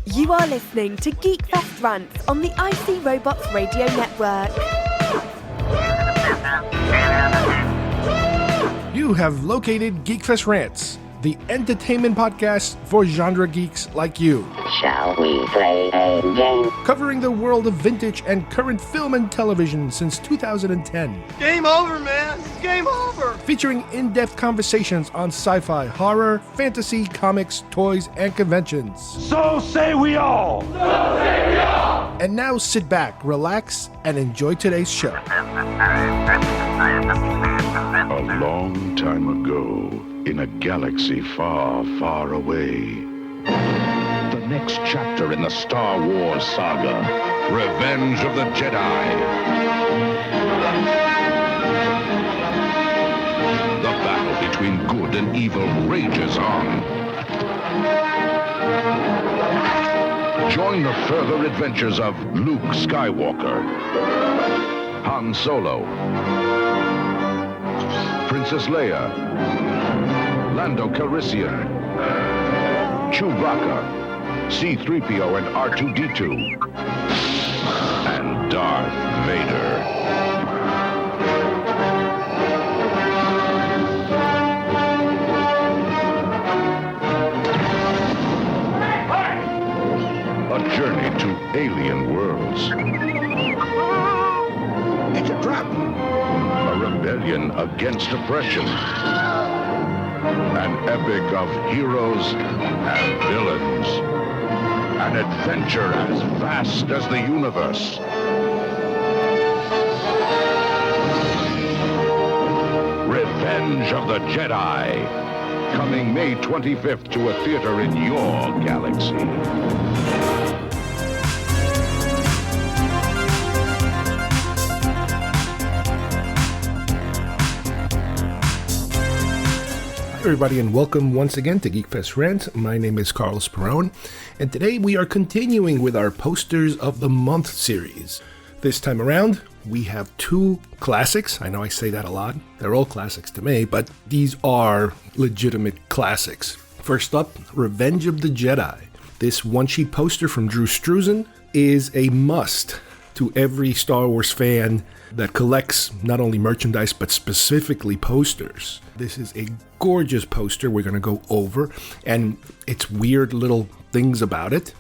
You are listening to GeekFest Rants on the IC Robots Radio Network. You have located GeekFest Rants, the entertainment podcast for genre geeks like you. Shall we play a game? Covering the world of vintage and current film and television since 2010. Game over, man! It's game over! Featuring in-depth conversations on sci-fi, horror, fantasy, comics, toys, and conventions. So say we all! So say we all! And now sit back, relax, and enjoy today's show. A long time ago, in a galaxy far, far away. The next chapter in the Star Wars saga, Revenge of the Jedi. The battle between good and evil rages on. Join the further adventures of Luke Skywalker, Han Solo, Princess Leia, Lando Calrissian, Chewbacca, C-3PO and R2-D2, and Darth Vader. A journey to alien worlds. It's a trap! A rebellion against oppression. An epic of heroes and villains. An adventure as vast as the universe. Revenge of the Jedi. Coming May 25th to a theater in your galaxy. Everybody, and welcome once again to GeekFest Rants. My name is Carlos Perone, and today we are continuing with our Posters of the Month series. This time around, we have two classics. I know I say that a lot. They're all classics to me, but these are legitimate classics. First up, Revenge of the Jedi. This one-sheet poster from Drew Struzan is a must to every Star Wars fan that collects not only merchandise, but specifically posters. This is a gorgeous poster we're going to go over, and it's weird little things about it.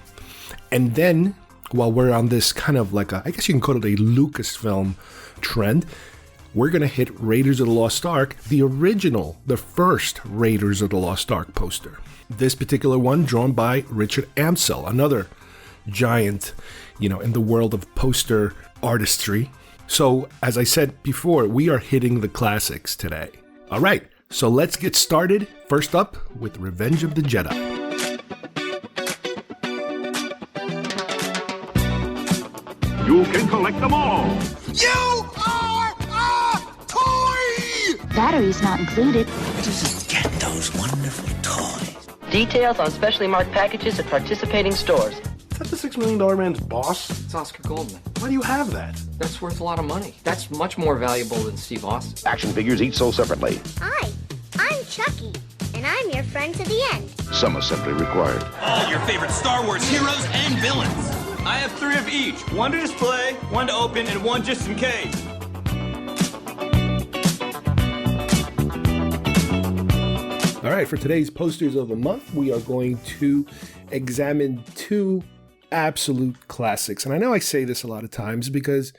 And then, while we're on this kind of like I guess you can call it a Lucasfilm trend, we're going to hit Raiders of the Lost Ark, the original, the first Raiders of the Lost Ark poster. This particular one drawn by Richard Amsel, another giant, in the world of poster artistry. So, as I said before, we are hitting the classics today. All right, so let's get started. First up with Revenge of the Jedi. You can collect them all! You are a toy! Batteries not included. Just get those wonderful toys. Details on specially marked packages at participating stores. Is that the $6 million man's boss? It's Oscar Goldman. Why do you have that? That's worth a lot of money. That's much more valuable than Steve Austin. Action figures each sold separately. Hi, I'm Chucky, and I'm your friend to the end. Some assembly required. All your favorite Star Wars heroes and villains. I have 3 of each. 1 to display, 1 to open, and 1 just in case. All right, for today's Posters of the Month, we are going to examine two absolute classics. And I know I say this a lot of times because,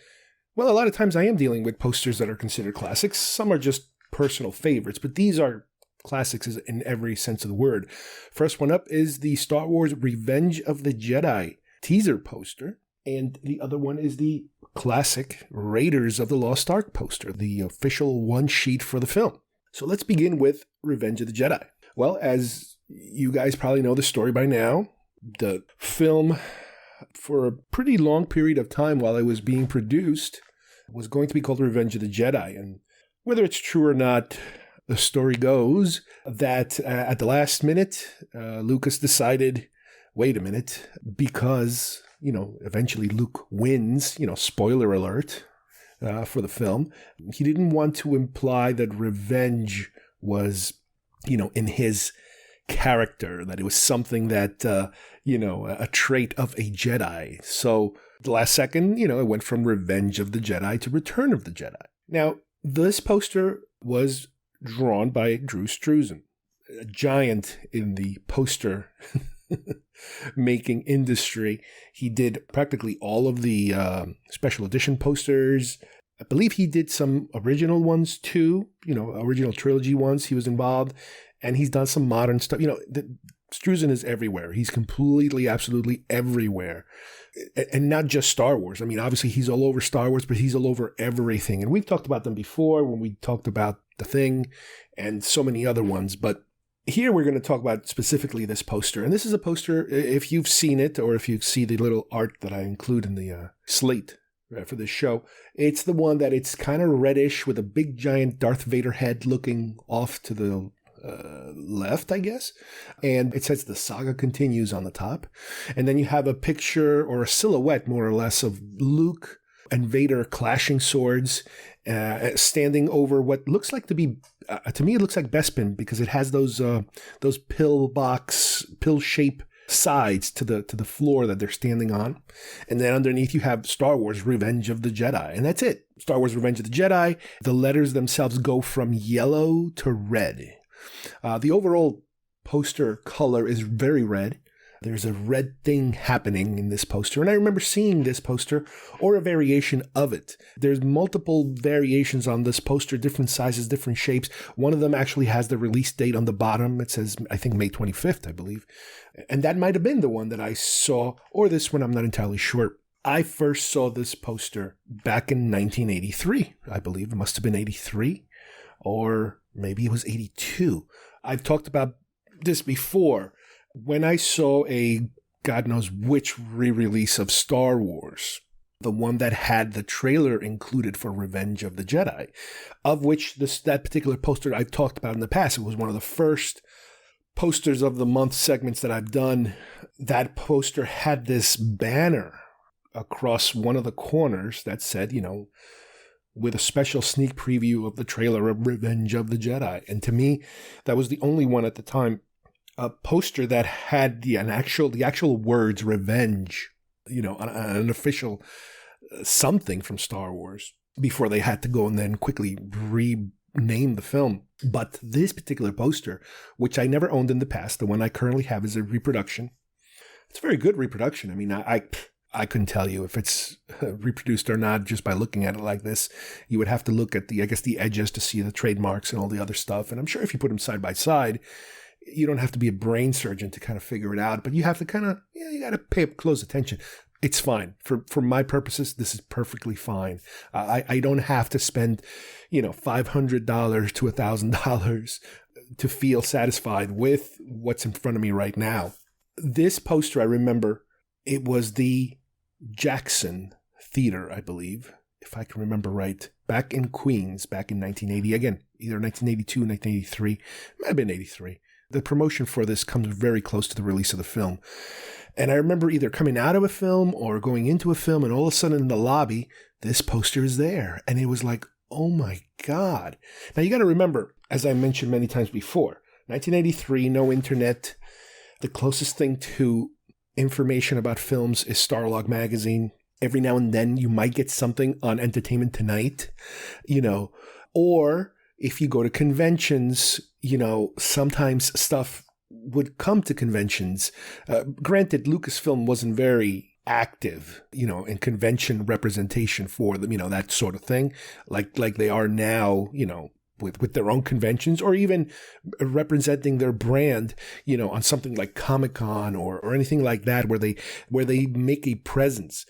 well, a lot of times I am dealing with posters that are considered classics. Some are just personal favorites, but these are classics in every sense of the word. First one up is the Star Wars Revenge of the Jedi teaser poster. And the other one is the classic Raiders of the Lost Ark poster, the official one sheet for the film. So let's begin with Revenge of the Jedi. Well, as you guys probably know the story by now, the film, for a pretty long period of time while it was being produced, was going to be called Revenge of the Jedi. And whether it's true or not, the story goes that at the last minute, Lucas decided, wait a minute, because, eventually Luke wins, spoiler alert for the film. He didn't want to imply that revenge was, in his character, that it was something that, a trait of a Jedi. So the last second, it went from Revenge of the Jedi to Return of the Jedi. Now, this poster was drawn by Drew Struzan, a giant in the poster making industry. He did practically all of the special edition posters. I believe he did some original ones too, original trilogy ones. He was involved, and he's done some modern stuff. Struzan is everywhere. He's completely, absolutely everywhere. And not just Star Wars. I mean, obviously he's all over Star Wars, but he's all over everything. And we've talked about them before when we talked about The Thing and so many other ones. But here we're going to talk about specifically this poster. And this is a poster, if you've seen it, or if you see the little art that I include in the slate for this show, it's the one that it's kind of reddish with a big giant Darth Vader head looking off to the left, I guess. And it says the saga continues on the top. And then you have a picture or a silhouette, more or less, of Luke and Vader clashing swords, standing over what looks like to be, to me, it looks like Bespin, because it has those pill shape sides to the floor that they're standing on. And then underneath you have Star Wars Revenge of the Jedi. And that's it. Star Wars Revenge of the Jedi. The letters themselves go from yellow to red. The overall poster color is very red. There's a red thing happening in this poster. And I remember seeing this poster or a variation of it. There's multiple variations on this poster, different sizes, different shapes. One of them actually has the release date on the bottom. It says, I think, May 25th, I believe. And that might have been the one that I saw, or this one, I'm not entirely sure. I first saw this poster back in 1983, I believe. It must have been 83, or maybe it was 82. I've talked about this before. When I saw a God knows which re-release of Star Wars, the one that had the trailer included for Revenge of the Jedi, of which that particular poster I've talked about in the past, it was one of the first posters of the month segments that I've done. That poster had this banner across one of the corners that said, with a special sneak preview of the trailer of Revenge of the Jedi. And to me, that was the only one at the time, a poster that had the actual words revenge, an official something from Star Wars, before they had to go and then quickly rename the film. But this particular poster, which I never owned in the past, the one I currently have is a reproduction. It's a very good reproduction. I mean, I couldn't tell you if it's reproduced or not just by looking at it like this. You would have to look at the edges to see the trademarks and all the other stuff. And I'm sure if you put them side by side, you don't have to be a brain surgeon to kind of figure it out, but you have to you got to pay close attention. It's fine. For my purposes, this is perfectly fine. I don't have to spend, $500 to $1,000 to feel satisfied with what's in front of me right now. This poster, I remember, it was the Jackson Theater, I believe, if I can remember right, back in Queens, back in 1980. Again, either 1982, 1983, might have been 83. The promotion for this comes very close to the release of the film. And I remember either coming out of a film or going into a film, and all of a sudden in the lobby, this poster is there. And it was like, oh my God. Now you got to remember, as I mentioned many times before, 1983, no internet. The closest thing to information about films is Starlog magazine. Every now and then you might get something on Entertainment Tonight, or if you go to conventions, sometimes stuff would come to conventions. Granted, Lucasfilm wasn't very active, in convention representation for them, that sort of thing, like they are now, with their own conventions, or even representing their brand, on something like Comic-Con or anything like that, where they make a presence.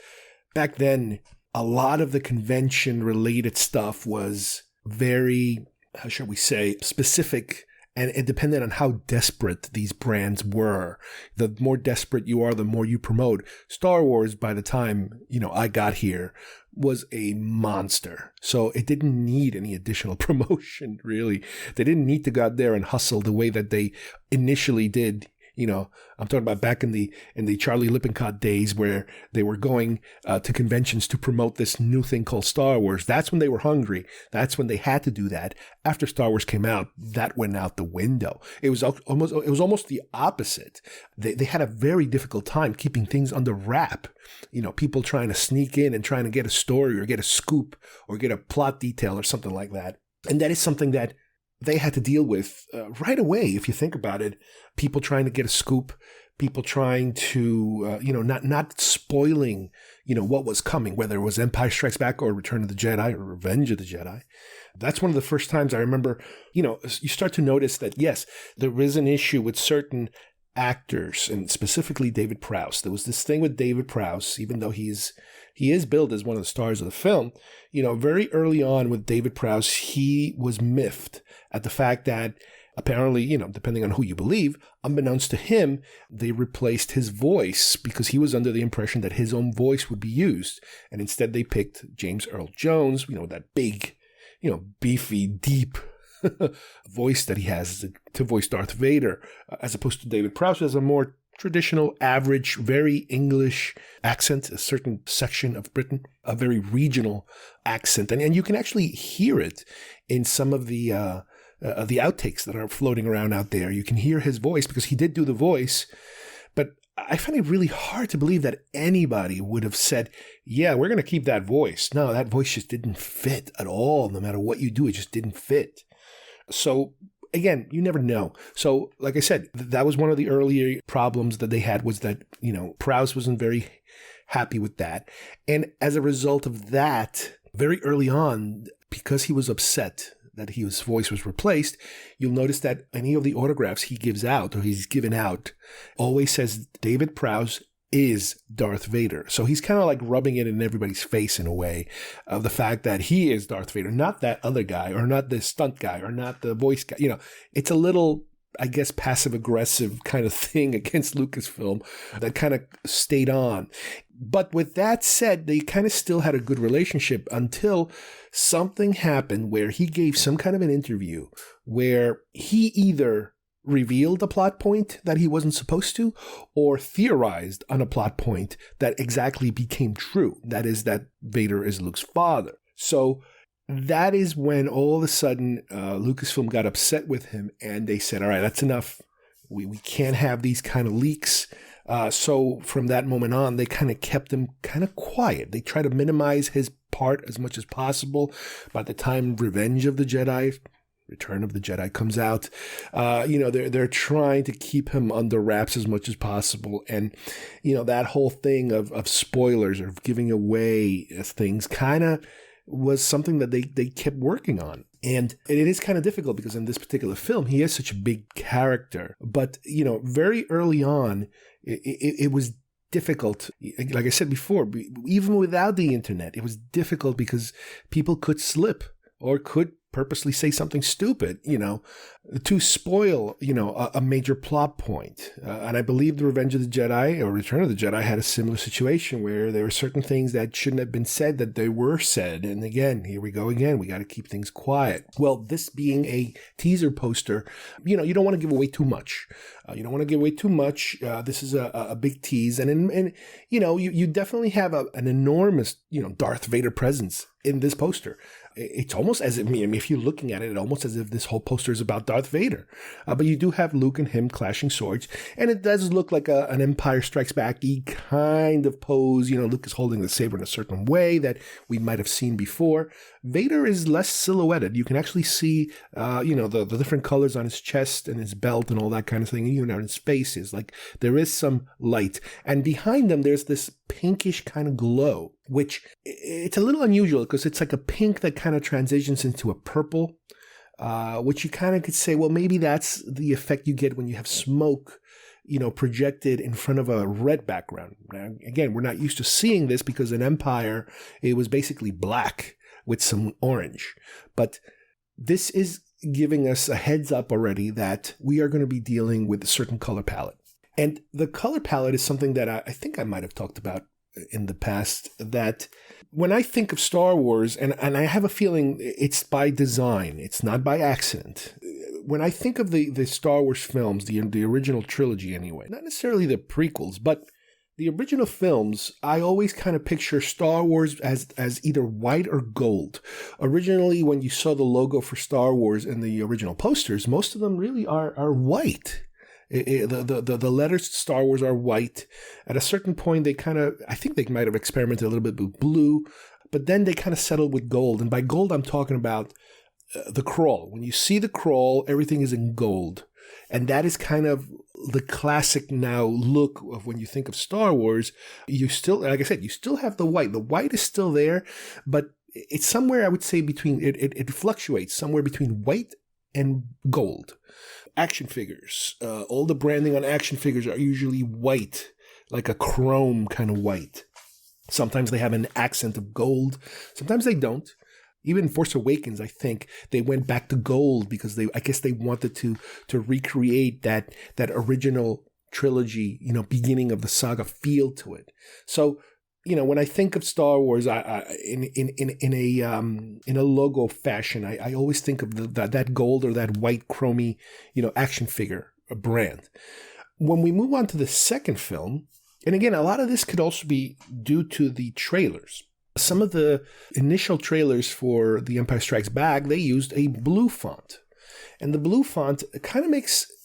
Back then, a lot of the convention-related stuff was very, how shall we say, specific and dependent on how desperate these brands were. The more desperate you are, the more you promote. Star Wars, by the time, I got here, was a monster. So it didn't need any additional promotion, really. They didn't need to go out there and hustle the way that they initially did, I'm talking about back in the Charlie Lippincott days where they were going to conventions to promote this new thing called Star Wars. That's when they were hungry. That's when they had to do that. After Star Wars came out, that went out the window. It was almost the opposite. They had a very difficult time keeping things under wrap. People trying to sneak in and trying to get a story or get a scoop or get a plot detail or something like that. And that is something that they had to deal with right away, if you think about it. People trying to get a scoop, people trying to, not spoiling, what was coming, whether it was Empire Strikes Back or Return of the Jedi or Revenge of the Jedi. That's one of the first times I remember, you start to notice that, yes, there is an issue with certain actors, and specifically David Prowse. There was this thing with David Prowse, even though he is billed as one of the stars of the film, very early on with David Prowse, he was miffed at the fact that apparently, depending on who you believe, unbeknownst to him, they replaced his voice because he was under the impression that his own voice would be used. And instead they picked James Earl Jones, that big, beefy, deep voice that he has to voice Darth Vader, as opposed to David Prowse, who has a more traditional, average, very English accent, a certain section of Britain, a very regional accent. And you can actually hear it in some of the outtakes that are floating around out there. You can hear his voice because he did do the voice. But I find it really hard to believe that anybody would have said, yeah, we're going to keep that voice. No, that voice just didn't fit at all. No matter what you do, it just didn't fit. So again, you never know. So like I said, that was one of the earlier problems that they had, was that, Prowse wasn't very happy with that. And as a result of that, very early on, because he was upset that his voice was replaced, you'll notice that any of the autographs he gives out, or he's given out, always says David Prowse is Darth Vader. So he's kind of like rubbing it in everybody's face in a way of the fact that he is Darth Vader, not that other guy, or not the stunt guy, or not the voice guy. It's a little, I guess, passive aggressive kind of thing against Lucasfilm that kind of stayed on. But with that said, they kind of still had a good relationship until something happened where he gave some kind of an interview where he either revealed a plot point that he wasn't supposed to, or theorized on a plot point that exactly became true. That is, that Vader is Luke's father. So that is when all of a sudden Lucasfilm got upset with him, and they said, all right, that's enough. We can't have these kind of leaks. So from that moment on, they kind of kept him kind of quiet. They try to minimize his part as much as possible. By the time Revenge of the Jedi, Return of the Jedi comes out, they're trying to keep him under wraps as much as possible. And, that whole thing of spoilers or giving away things kind of was something that they kept working on. And it is kind of difficult because in this particular film, he is such a big character. But, very early on, it was difficult. Like I said before, even without the internet, it was difficult because people could slip or could purposely say something stupid, to spoil, a major plot point. And I believe the Revenge of the Jedi or Return of the Jedi had a similar situation where there were certain things that shouldn't have been said that they were said. And again, here we go again. We got to keep things quiet. Well, this being a teaser poster, you don't want to give away too much. You don't want to give away too much. This is a big tease. And you definitely have an enormous, Darth Vader presence in this poster. It's almost as if, if you're looking at it, almost as if this whole poster is about Darth Vader. But you do have Luke and him clashing swords, and it does look like an Empire Strikes Back-y kind of pose. Luke is holding the saber in a certain way that we might have seen before. Vader is less silhouetted. You can actually see, the different colors on his chest and his belt and all that kind of thing. And even on his face is like there is some light, and behind them there's this pinkish kind of glow, which it's a little unusual because it's like a pink that kind of transitions into a purple, which you kind of could say, well, maybe that's the effect you get when you have smoke, projected in front of a red background. Now, again, we're not used to seeing this because in Empire, it was basically black with some orange. But this is giving us a heads up already that we are going to be dealing with a certain color palette. And the color palette is something that I think I might have talked about in the past, that when I think of Star Wars, and I have a feeling it's by design, it's not by accident. when I think of the Star Wars films, the original trilogy anyway, not necessarily the prequels, but the original films, I always kind of picture Star Wars as either white or gold. Originally, when you saw the logo for Star Wars in the original posters, most of them really are white. The letters Star Wars are white. At a certain point, I think they might have experimented a little bit with blue, but then they kind of settled with gold. And by gold, I'm talking about the crawl. When you see the crawl, everything is in gold. And that is kind of the classic now look of when you think of Star Wars. You still, like I said, you still have the white. The white is still there, but it's somewhere, I would say, it fluctuates somewhere between white and gold. Action figures. All the branding on action figures are usually white, like a chrome kind of white. Sometimes they have an accent of gold. Sometimes they don't. Even Force Awakens, I think they went back to gold because I guess they wanted to recreate that original trilogy, beginning of the saga feel to it. So, when I think of Star Wars, in a logo fashion, I always think of that gold or that white chromy, action figure brand. When we move on to the second film, and again, a lot of this could also be due to the trailers. Some of the initial trailers for The Empire Strikes Back, they used a blue font. And the blue font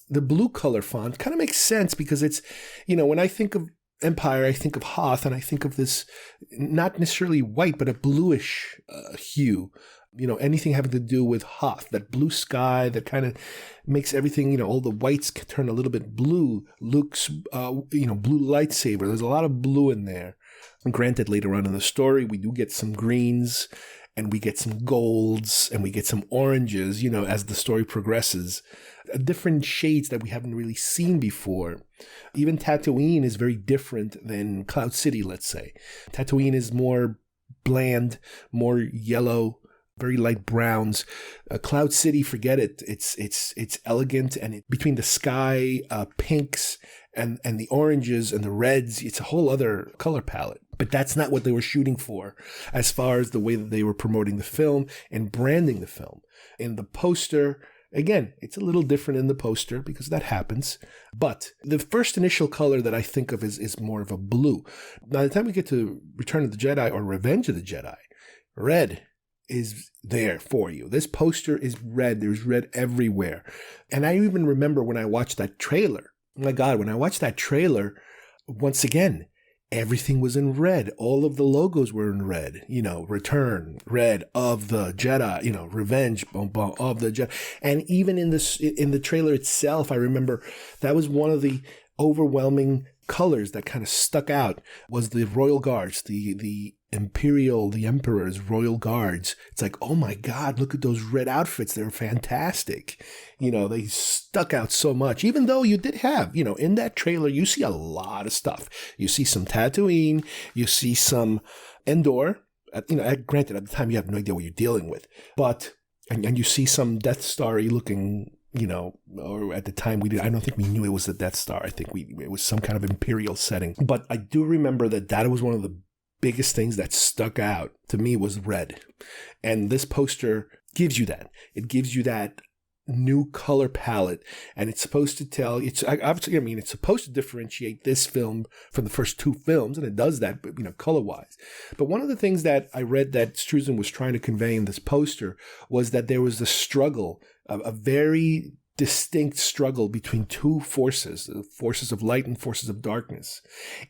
the blue color font kind of makes sense because it's, when I think of Empire, I think of Hoth, and I think of this not necessarily white, but a bluish hue. Anything having to do with Hoth, that blue sky that kind of makes everything, all the whites turn a little bit blue. Luke's, blue lightsaber. There's a lot of blue in there. And granted, later on in the story, we do get some greens and we get some golds and we get some oranges, as the story progresses. Different shades that we haven't really seen before. Even Tatooine is very different than Cloud City, let's say. Tatooine is more bland, more yellow, very light browns. Cloud City, forget it. It's elegant, and between the sky, pinks, and the oranges and the reds, it's a whole other color palette. But that's not what they were shooting for as far as the way that they were promoting the film and branding the film. In the poster, again, it's a little different in the poster because that happens. But the first initial color that I think of is more of a blue. By the time we get to Return of the Jedi or Revenge of the Jedi, red is there for you. This poster is red. There's red everywhere. And I even remember when I watched that trailer. Oh my God, when I watched that trailer, once again, everything was in red. All of the logos were in red. Return, red, of the Jedi, Revenge, of the Jedi. And even in the trailer itself, I remember that was one of the overwhelming colors that kind of stuck out was the Royal Guards, the Emperor's Royal Guards. It's like, oh my God, look at those red outfits. They're fantastic. They stuck out so much, even though you did have, in that trailer, you see a lot of stuff. You see some Tatooine, you see some Endor. Granted, at the time, you have no idea what you're dealing with, but, and you see some Death Star-y looking, or at the time I don't think we knew it was the Death Star. I think it was some kind of Imperial setting. But I do remember that was one of the biggest things that stuck out to me was red. And this poster gives you that. It gives you that new color palette, and it's supposed to tell, it's supposed to differentiate this film from the first two films, and it does that, color-wise. But one of the things that I read that Struzan was trying to convey in this poster was that there was a struggle, a very distinct struggle between two forces, the forces of light and forces of darkness.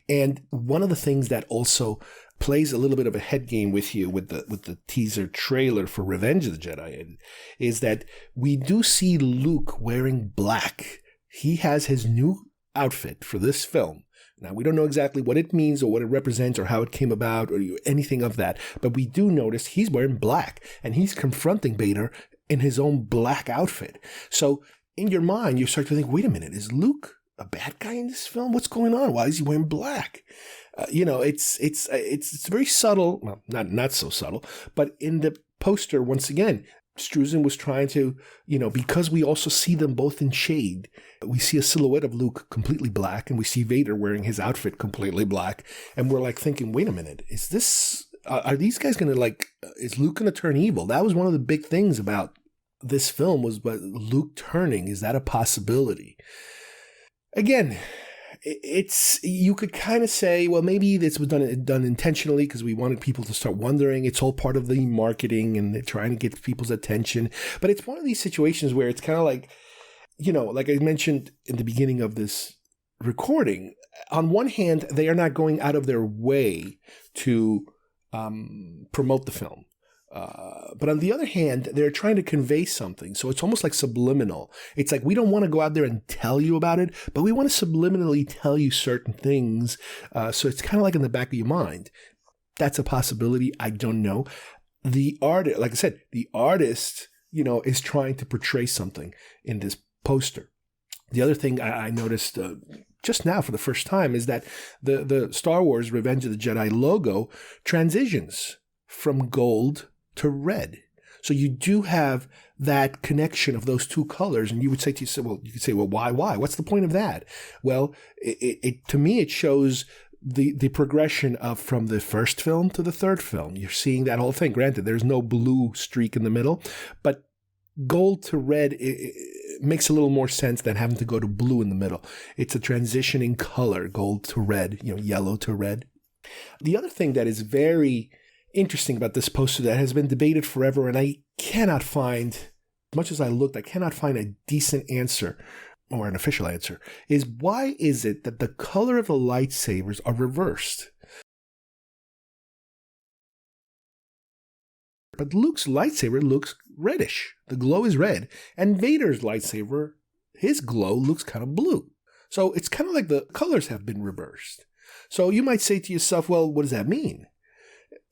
And one of the things that also plays a little bit of a head game with you with the teaser trailer for Revenge of the Jedi is that we do see Luke wearing black. He has his new outfit for this film. Now, we don't know exactly what it means or what it represents or how it came about or anything of that, but we do notice he's wearing black and he's confronting Vader in his own black outfit. So in your mind, you start to think, wait a minute, is Luke a bad guy in this film? What's going on? Why is he wearing black? It's very subtle. Well, not so subtle, but in the poster, once again, Struzan was trying to, because we also see them both in shade. We see a silhouette of Luke completely black, and we see Vader wearing his outfit completely black. And we're like thinking, wait a minute, is this, are these guys going to is Luke going to turn evil? That was one of the big things about this film was about Luke turning. Is that a possibility? Again, you could kind of say, well, maybe this was done intentionally because we wanted people to start wondering. It's all part of the marketing and trying to get people's attention. But it's one of these situations where it's kind of like, like I mentioned in the beginning of this recording, on one hand, they are not going out of their way to promote the film. But on the other hand, they're trying to convey something. So it's almost like subliminal. It's like we don't want to go out there and tell you about it, but we want to subliminally tell you certain things. So it's kind of like in the back of your mind. That's a possibility. I don't know. The artist, like I said, the artist, is trying to portray something in this poster. The other thing I noticed just now for the first time is that the Star Wars Revenge of the Jedi logo transitions from gold to red. So you do have that connection of those two colors, and you would say to yourself, why? What's the point of that? Well, to me, it shows the progression of from the first film to the third film. You're seeing that whole thing. Granted, there's no blue streak in the middle, but gold to red it makes a little more sense than having to go to blue in the middle. It's a transitioning color, gold to red, yellow to red. The other thing that is very interesting about this poster that has been debated forever, and I cannot find, as much as I looked, I cannot find a decent answer or an official answer, is why is it that the color of the lightsabers are reversed? But Luke's lightsaber looks reddish. The glow is red. And Vader's lightsaber, his glow looks kind of blue. So it's kind of like the colors have been reversed. So you might say to yourself, well, what does that mean?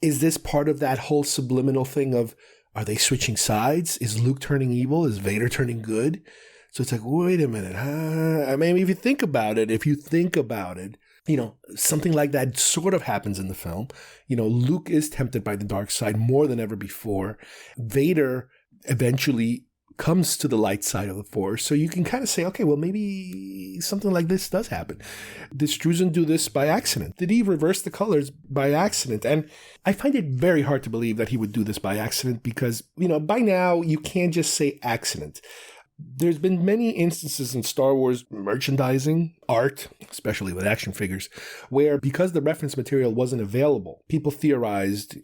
Is this part of that whole subliminal thing of, are they switching sides? Is Luke turning evil? Is Vader turning good? So it's like, wait a minute. I mean, if you think about it, something like that sort of happens in the film. Luke is tempted by the dark side more than ever before. Vader eventually comes to the light side of the Force. So you can kind of say, okay, well, maybe something like this does happen. Did Struzan do this by accident? Did he reverse the colors by accident? And I find it very hard to believe that he would do this by accident because, by now you can't just say accident. There's been many instances in Star Wars merchandising, art, especially with action figures, where because the reference material wasn't available,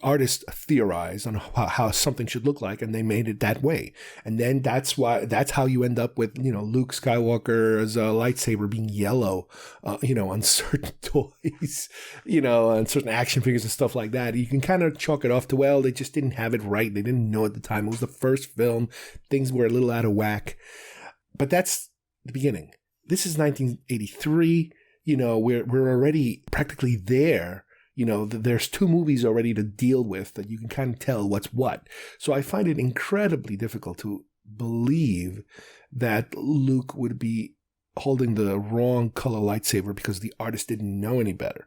artists theorized on how something should look like, and they made it that way. And then that's how you end up with, Luke Skywalker's lightsaber being yellow, on certain toys, on certain action figures and stuff like that. You can kind of chalk it off to, well, they just didn't have it right. They didn't know at the time. It was the first film. Things were a little out of whack. But that's the beginning. This is 1983. We're already practically there. There's two movies already to deal with that you can kind of tell what's what. So I find it incredibly difficult to believe that Luke would be holding the wrong color lightsaber because the artist didn't know any better.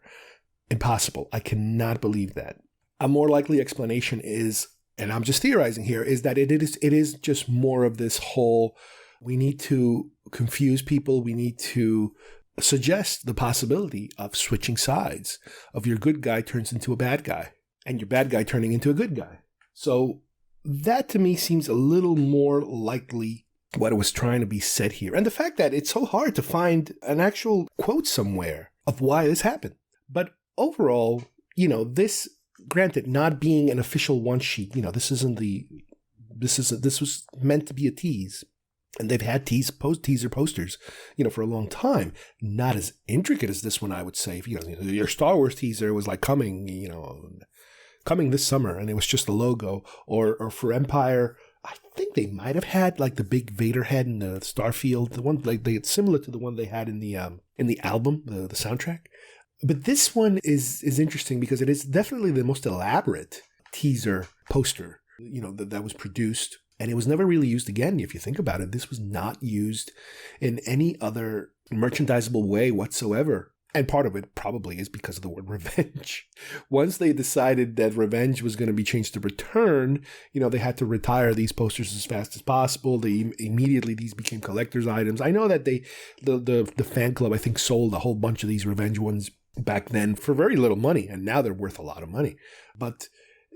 Impossible. I cannot believe that. A more likely explanation is, and I'm just theorizing here, is that it is just more of this whole, we need to confuse people. We need to suggest the possibility of switching sides, of your good guy turns into a bad guy and your bad guy turning into a good guy. So that to me seems a little more likely what was trying to be said here. And the fact that it's so hard to find an actual quote somewhere of why this happened. But overall, this, granted, not being an official one sheet, this was meant to be a tease. And they've had teaser posters, for a long time. Not as intricate as this one, I would say. Your Star Wars teaser was like coming this summer, and it was just the logo. Or for Empire, I think they might have had like the big Vader head in the Starfield, the one like similar to the one they had in the album, the soundtrack. But this one is interesting because it is definitely the most elaborate teaser poster, that was produced. And it was never really used again, if you think about it. This was not used in any other merchandisable way whatsoever. And part of it probably is because of the word revenge. Once they decided that revenge was going to be changed to return, they had to retire these posters as fast as possible. Immediately these became collector's items. I know that the fan club, I think, sold a whole bunch of these revenge ones back then for very little money. And now they're worth a lot of money. But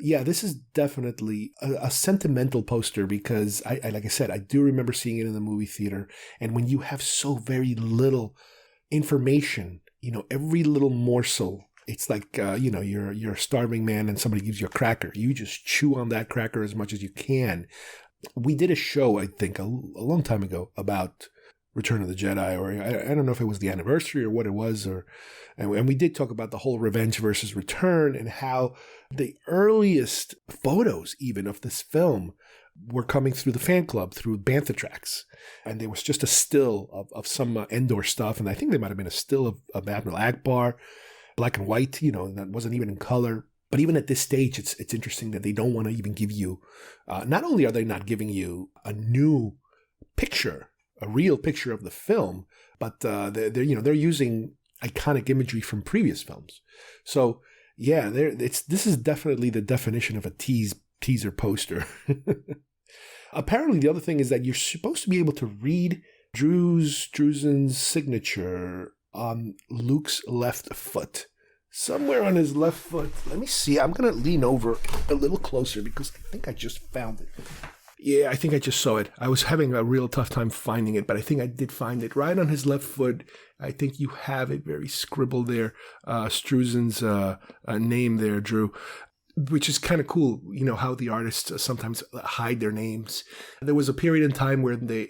Yeah, this is definitely a sentimental poster because I like I said, I do remember seeing it in the movie theater. And when you have so very little information, every little morsel, it's like, you're a starving man and somebody gives you a cracker. You just chew on that cracker as much as you can. We did a show, I think, a long time ago about Return of the Jedi, or I don't know if it was the anniversary or what it was, and we did talk about the whole Revenge versus Return and how the earliest photos even of this film were coming through the fan club, through Bantha tracks. And there was just a still of some Endor stuff, and I think there might have been a still of Admiral Akbar, black and white, that wasn't even in color. But even at this stage, it's interesting that they don't want to even give you, not only are they not giving you a new picture, a real picture of the film, but they're using iconic imagery from previous films. So yeah, this is definitely the definition of a teaser poster. Apparently, the other thing is that you're supposed to be able to read Struzan's signature on Luke's left foot. Somewhere on his left foot. Let me see. I'm going to lean over a little closer because I think I just found it. Yeah, I think I just saw it. I was having a real tough time finding it, but I think I did find it right on his left foot. I think you have it very scribbled there. Struzan's name there, Drew, which is kind of cool, how the artists sometimes hide their names. There was a period in time where they,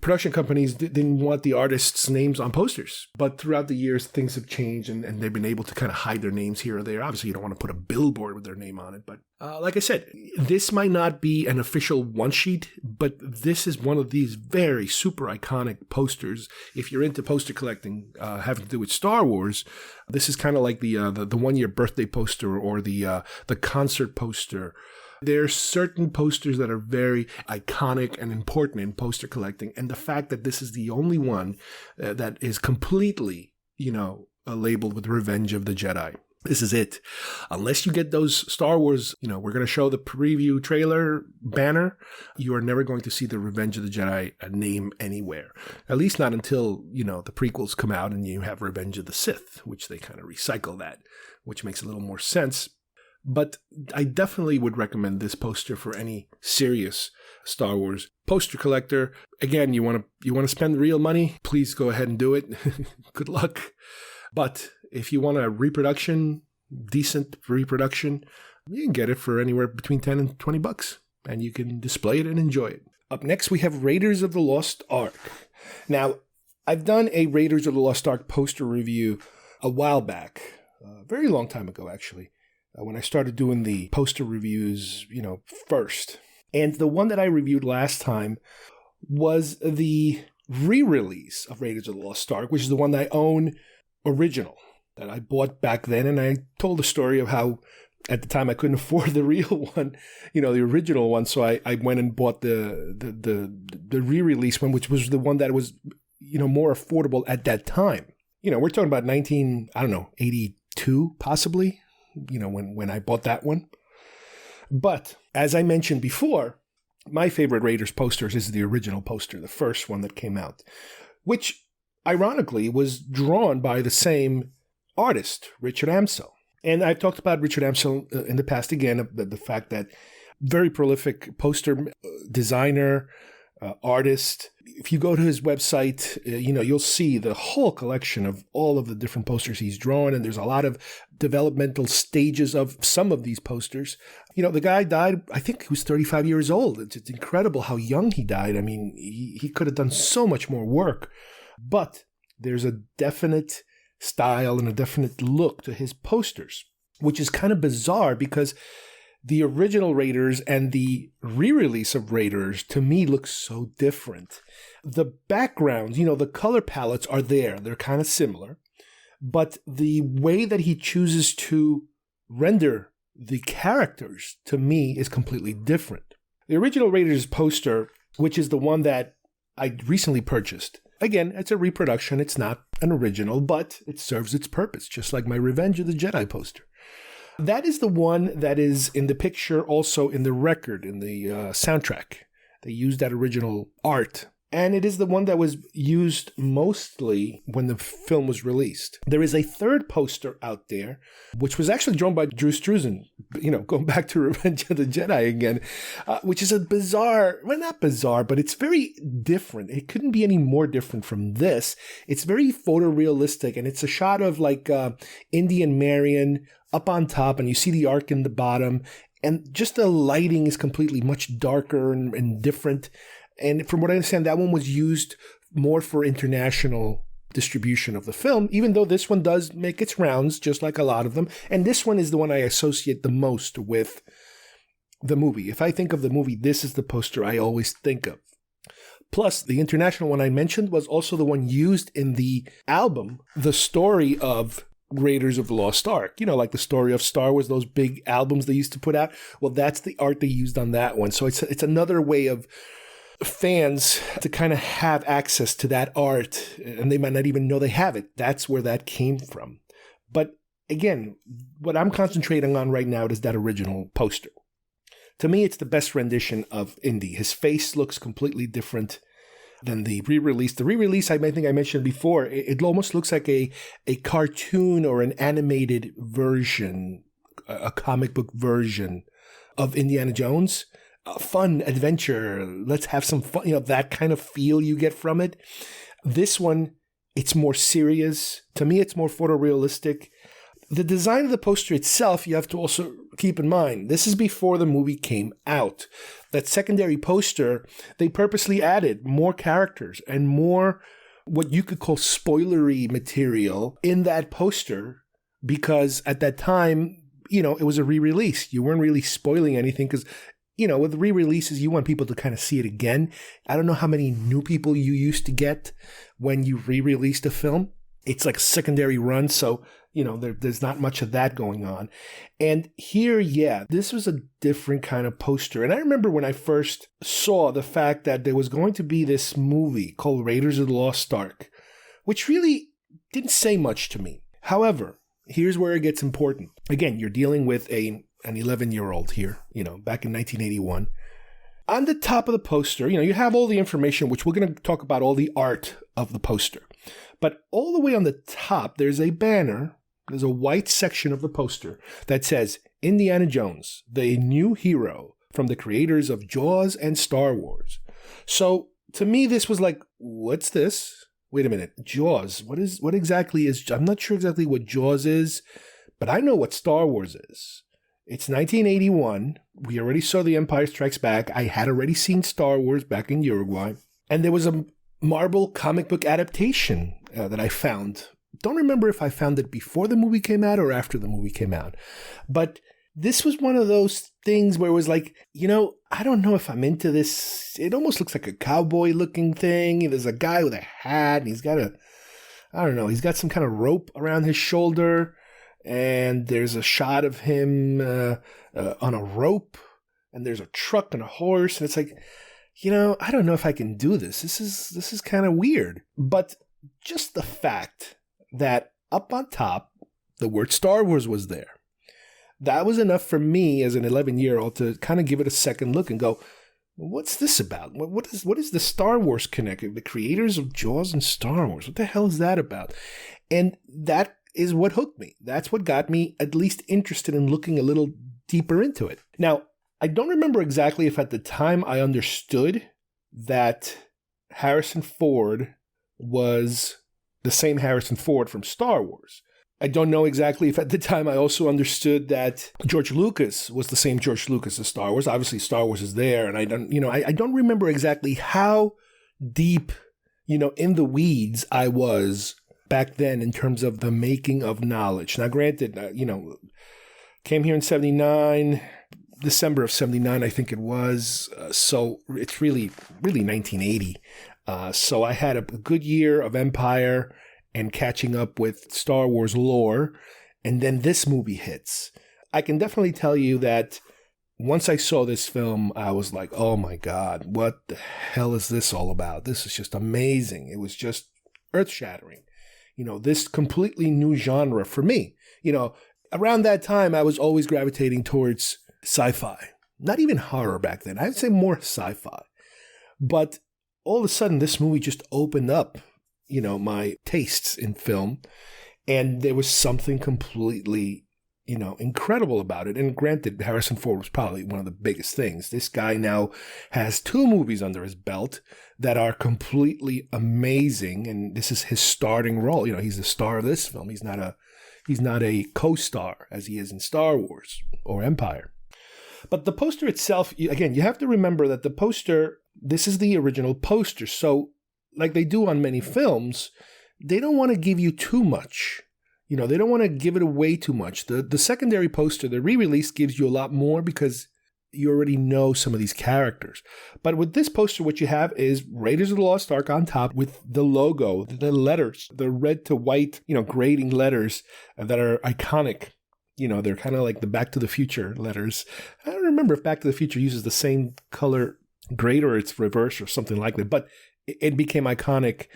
production companies didn't want the artists' names on posters. But throughout the years, things have changed and they've been able to kind of hide their names here or there. Obviously, you don't want to put a billboard with their name on it. But like I said, this might not be an official one sheet, but this is one of these very super iconic posters. If you're into poster collecting, having to do with Star Wars, this is kind of like the 1 year birthday poster or the concert poster. There are certain posters that are very iconic and important in poster collecting, and the fact that this is the only one that is completely, labeled with Revenge of the Jedi. This is it. Unless you get those Star Wars, we're going to show the preview trailer banner, you are never going to see the Revenge of the Jedi name anywhere. At least not until, the prequels come out and you have Revenge of the Sith, which they kind of recycle that, which makes a little more sense. But I definitely would recommend this poster for any serious Star Wars poster collector. Again, you want to spend real money, please go ahead and do it. Good luck. But if you want a decent reproduction, you can get it for anywhere between $10 and $20, and you can display it and enjoy it. Up next, we have Raiders of the Lost Ark. Now, I've done a Raiders of the Lost Ark poster review a while back, a very long time ago, actually, when I started doing the poster reviews, first. And the one that I reviewed last time was the re-release of Raiders of the Lost Ark, which is the one that I own original, that I bought back then. And I told the story of how at the time I couldn't afford the real one, the original one. So I went and bought the re-release one, which was the one that was, more affordable at that time. We're talking about 82 possibly, when I bought that one. But as I mentioned before, my favorite Raiders posters is the original poster, the first one that came out, which ironically was drawn by the same artist, Richard Amsel. And I've talked about Richard Amsel in the past again, the fact that very prolific poster designer, artist. If you go to his website, you'll see the whole collection of all of the different posters he's drawn, and there's a lot of developmental stages of some of these posters. The guy died, I think he was 35 years old. It's incredible how young he died. I mean, he could have done so much more work, but there's a definite style and a definite look to his posters, which is kind of bizarre because the original Raiders and the re-release of Raiders, to me, look so different. The backgrounds, the color palettes are there. They're kind of similar. But the way that he chooses to render the characters, to me, is completely different. The original Raiders poster, which is the one that I recently purchased, again, it's a reproduction. It's not an original, but it serves its purpose, just like my Revenge of the Jedi poster. That is the one that is in the picture, also in the record, in the soundtrack. They used that original art and it is the one that was used mostly when the film was released. There is a third poster out there, which was actually drawn by Drew Struzan, going back to Revenge of the Jedi again, which is a bizarre, well, not bizarre, but it's very different. It couldn't be any more different from this. It's very photorealistic, and it's a shot of like Indy and Marion up on top, and you see the Ark in the bottom, and just the lighting is completely much darker and different. And from what I understand, that one was used more for international distribution of the film, even though this one does make its rounds, just like a lot of them. And this one is the one I associate the most with the movie. If I think of the movie, this is the poster I always think of. Plus, the international one I mentioned was also the one used in the album, the story of Raiders of the Lost Ark. Like the story of Star Wars, those big albums they used to put out. Well, that's the art they used on that one. So it's another way of fans to kind of have access to that art, and they might not even know they have it. That's where that came from. But again, what I'm concentrating on right now is that original poster. To me, it's the best rendition of Indy. His face looks completely different than the re-release. The re-release, I think I mentioned before, it almost looks like a cartoon or an animated version, a comic book version of Indiana Jones. Fun adventure, let's have some fun, that kind of feel you get from it. This one, it's more serious. To me, it's more photorealistic. The design of the poster itself, you have to also keep in mind, this is before the movie came out. That secondary poster, they purposely added more characters and more what you could call spoilery material in that poster, because at that time, it was a re-release. You weren't really spoiling anything because with re-releases, you want people to kind of see it again. I don't know how many new people you used to get when you re-released a film. It's like a secondary run, so, there's not much of that going on. And here, this was a different kind of poster. And I remember when I first saw the fact that there was going to be this movie called Raiders of the Lost Ark, which really didn't say much to me. However, here's where it gets important. Again, you're dealing with an 11-year-old here, back in 1981. On the top of the poster, you have all the information, which we're going to talk about all the art of the poster. But all the way on the top, there's a banner, there's a white section of the poster that says, Indiana Jones, the new hero from the creators of Jaws and Star Wars. So to me, this was like, what's this? Wait a minute, Jaws, what exactly is, I'm not sure exactly what Jaws is, but I know what Star Wars is. It's 1981. We already saw The Empire Strikes Back. I had already seen Star Wars back in Uruguay. And there was a Marvel comic book adaptation that I found. Don't remember if I found it before the movie came out or after the movie came out. But this was one of those things where it was like, I don't know if I'm into this. It almost looks like a cowboy looking thing. There's a guy with a hat and he's got he's got some kind of rope around his shoulder. And there's a shot of him on a rope, and there's a truck and a horse, and it's like, I don't know if I can do this. This is kind of weird. But just the fact that up on top, the word Star Wars was there, that was enough for me as an 11-year-old to kind of give it a second look and go, what's this about? What is the Star Wars connected? The creators of Jaws and Star Wars. What the hell is that about? And that is what hooked me. That's what got me at least interested in looking a little deeper into it. Now, I don't remember exactly if at the time I understood that Harrison Ford was the same Harrison Ford from Star Wars. I don't know exactly if at the time I also understood that George Lucas was the same George Lucas as Star Wars. Obviously, Star Wars is there, and I don't remember exactly how deep, in the weeds I was back then in terms of the making of knowledge. Now, granted, came here in 79, December of 79, I think it was. So it's really 1980. So I had a good year of Empire and catching up with Star Wars lore. And then this movie hits. I can definitely tell you that once I saw this film, I was like, oh my God, what the hell is this all about? This is just amazing. It was just earth-shattering. This completely new genre for me. Around that time, I was always gravitating towards sci-fi. Not even horror back then. I'd say more sci-fi. But all of a sudden, this movie just opened up, my tastes in film. And there was something completely, incredible about it. And granted, Harrison Ford was probably one of the biggest things. This guy now has 2 movies under his belt that are completely amazing. And this is his starting role. He's the star of this film. He's not a co-star as he is in Star Wars or Empire. But the poster itself, again, you have to remember that the poster, this is the original poster. So like they do on many films, they don't want to give you too much. They don't want to give it away too much. The secondary poster, the re-release, gives you a lot more because you already know some of these characters. But with this poster, what you have is Raiders of the Lost Ark on top with the logo, the letters, the red to white, grading letters that are iconic. They're kind of like the Back to the Future letters. I don't remember if Back to the Future uses the same color grade or it's reverse or something like that. But it became iconic,